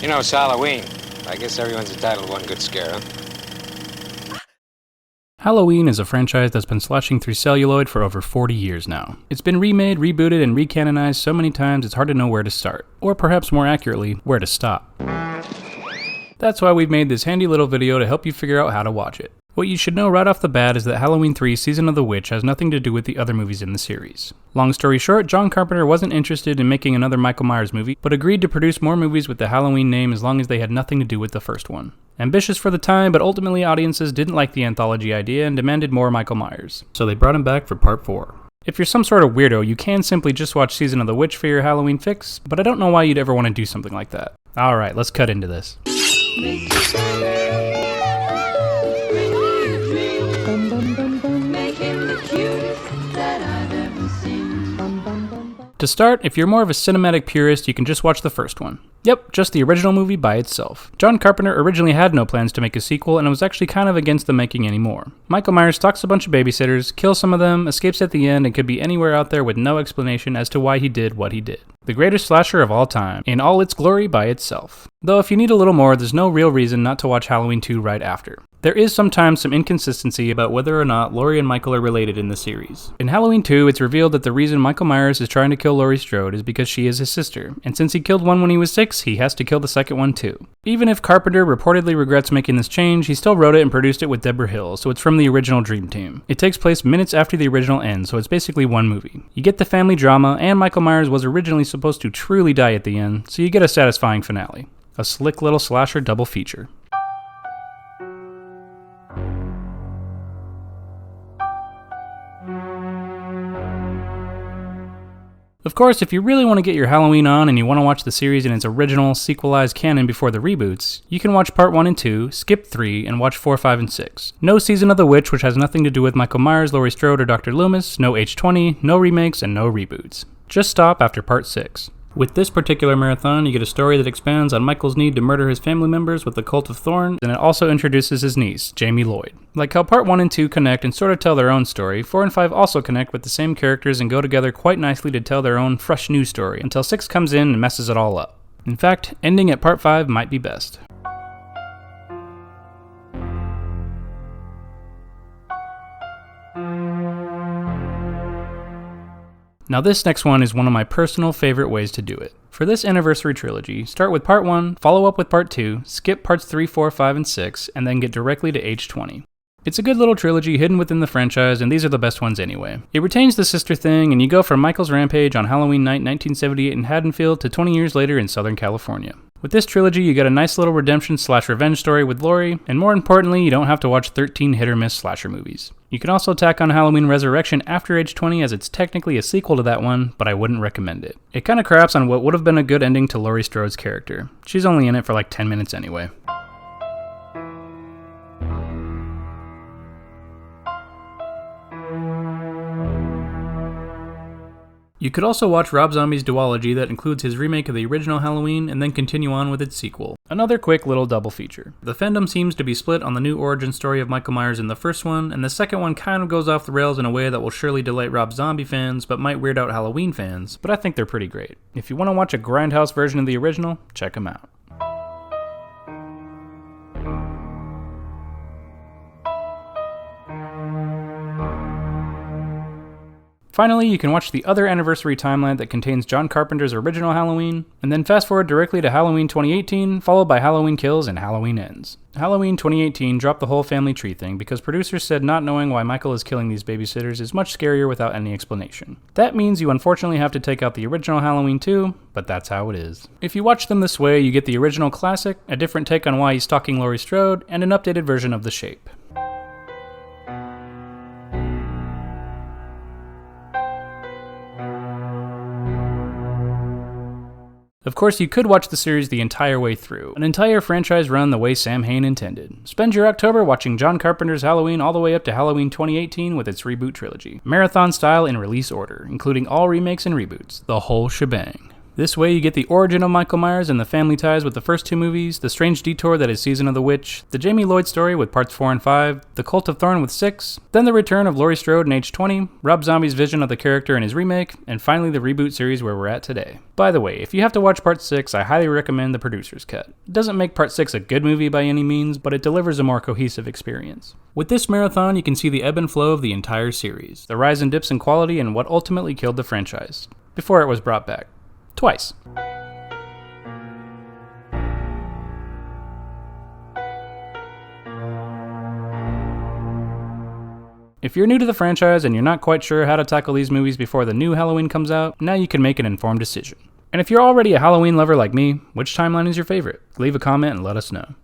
You know, it's Halloween. I guess everyone's entitled to one good scare, huh? Halloween is a franchise that's been slashing through celluloid for over 40 years now. It's been remade, rebooted, and recanonized so many times it's hard to know where to start. Or perhaps more accurately, where to stop. That's why we've made this handy little video to help you figure out how to watch it. What you should know right off the bat is that Halloween 3 Season of the Witch has nothing to do with the other movies in the series. Long story short, John Carpenter wasn't interested in making another Michael Myers movie, but agreed to produce more movies with the Halloween name as long as they had nothing to do with the first one. Ambitious for the time, but ultimately audiences didn't like the anthology idea and demanded more Michael Myers, so they brought him back for part 4. If you're some sort of weirdo, you can simply just watch Season of the Witch for your Halloween fix, but I don't know why you'd ever want to do something like that. Alright, let's cut into this. To start, if you're more of a cinematic purist, you can just watch the first one. Yep, just the original movie by itself. John Carpenter originally had no plans to make a sequel and was actually kind of against the making anymore. Michael Myers stalks a bunch of babysitters, kills some of them, escapes at the end, and could be anywhere out there with no explanation as to why he did what he did. The greatest slasher of all time, in all its glory by itself. Though if you need a little more, there's no real reason not to watch Halloween 2 right after. There is sometimes some inconsistency about whether or not Laurie and Michael are related in the series. In Halloween 2, it's revealed that the reason Michael Myers is trying to kill Laurie Strode is because she is his sister, and since he killed one when he was 6, he has to kill the second one too. Even if Carpenter reportedly regrets making this change, he still wrote it and produced it with Deborah Hill, so it's from the original Dream Team. It takes place minutes after the original ends, so it's basically one movie. You get the family drama, and Michael Myers was originally supposed to truly die at the end, so you get a satisfying finale. A slick little slasher double feature. Of course, if you really want to get your Halloween on and you want to watch the series in its original, sequelized canon before the reboots, you can watch part 1 and 2, skip 3, and watch 4, 5, and 6. No Season of the Witch, which has nothing to do with Michael Myers, Laurie Strode, or Dr. Loomis, no H20, no remakes, and no reboots. Just stop after part 6. With this particular marathon, you get a story that expands on Michael's need to murder his family members with the Cult of Thorn, and it also introduces his niece, Jamie Lloyd. Like how part 1 and 2 connect and sort of tell their own story, 4 and 5 also connect with the same characters and go together quite nicely to tell their own fresh new story, until 6 comes in and messes it all up. In fact, ending at part 5 might be best. Now this next one is one of my personal favorite ways to do it. For this anniversary trilogy, start with part 1, follow up with part 2, skip parts 3, 4, 5, and 6, and then get directly to H20. It's a good little trilogy hidden within the franchise, and these are the best ones anyway. It retains the sister thing, and you go from Michael's rampage on Halloween night 1978 in Haddonfield to 20 years later in Southern California. With this trilogy, you get a nice little redemption/revenge story with Laurie, and more importantly, you don't have to watch 13 hit-or-miss slasher movies. You can also tack on Halloween Resurrection after age 20 as it's technically a sequel to that one, but I wouldn't recommend it. It kinda craps on what would have been a good ending to Laurie Strode's character. She's only in it for like 10 minutes anyway. You could also watch Rob Zombie's duology that includes his remake of the original Halloween and then continue on with its sequel. Another quick little double feature. The fandom seems to be split on the new origin story of Michael Myers in the first one, and the second one kind of goes off the rails in a way that will surely delight Rob Zombie fans, but might weird out Halloween fans, but I think they're pretty great. If you want to watch a grindhouse version of the original, check them out. Finally, you can watch the other anniversary timeline that contains John Carpenter's original Halloween, and then fast forward directly to Halloween 2018, followed by Halloween Kills and Halloween Ends. Halloween 2018 dropped the whole family tree thing because producers said not knowing why Michael is killing these babysitters is much scarier without any explanation. That means you unfortunately have to take out the original Halloween too, but that's how it is. If you watch them this way, you get the original classic, a different take on why he's stalking Laurie Strode, and an updated version of The Shape. Of course, you could watch the series the entire way through, an entire franchise run the way Sam Hain intended. Spend your October watching John Carpenter's Halloween all the way up to Halloween 2018 with its reboot trilogy. Marathon style in release order, including all remakes and reboots, the whole shebang. This way you get the origin of Michael Myers and the family ties with the first two movies, the strange detour that is Season of the Witch, the Jamie Lloyd story with parts 4 and 5, the Cult of Thorn with 6, then the return of Laurie Strode in age 20, Rob Zombie's vision of the character in his remake, and finally the reboot series where we're at today. By the way, if you have to watch part 6, I highly recommend the producer's cut. It doesn't make part 6 a good movie by any means, but it delivers a more cohesive experience. With this marathon, you can see the ebb and flow of the entire series, the rise and dips in quality, and what ultimately killed the franchise, before it was brought back. Twice. If you're new to the franchise and you're not quite sure how to tackle these movies before the new Halloween comes out, now you can make an informed decision. And if you're already a Halloween lover like me, which timeline is your favorite? Leave a comment and let us know.